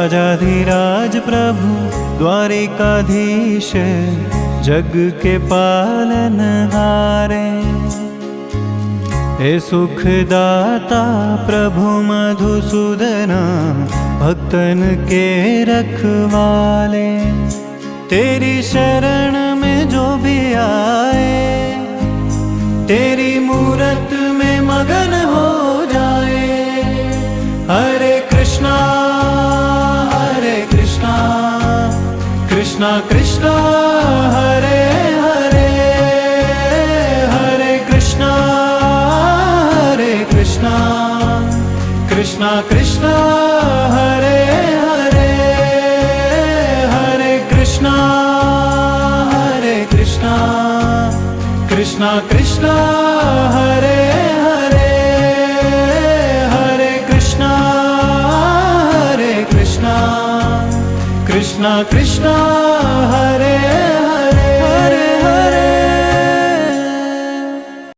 राजाधिराज प्रभु द्वारिकाधीश, जग के पालनहारे। हे सुखदाता प्रभु मधुसूदना, भक्तन के रखवाले। तेरी शरण में जो भी आए, तेरी मूरत में मगन हो जाए। हरे कृष्णा कृष्णा कृष्णा हरे हरे, हरे कृष्णा कृष्णा कृष्णा हरे हरे, हरे कृष्णा कृष्णा कृष्णा हरे हरे, हरे कृष्णा कृष्णा कृष्णा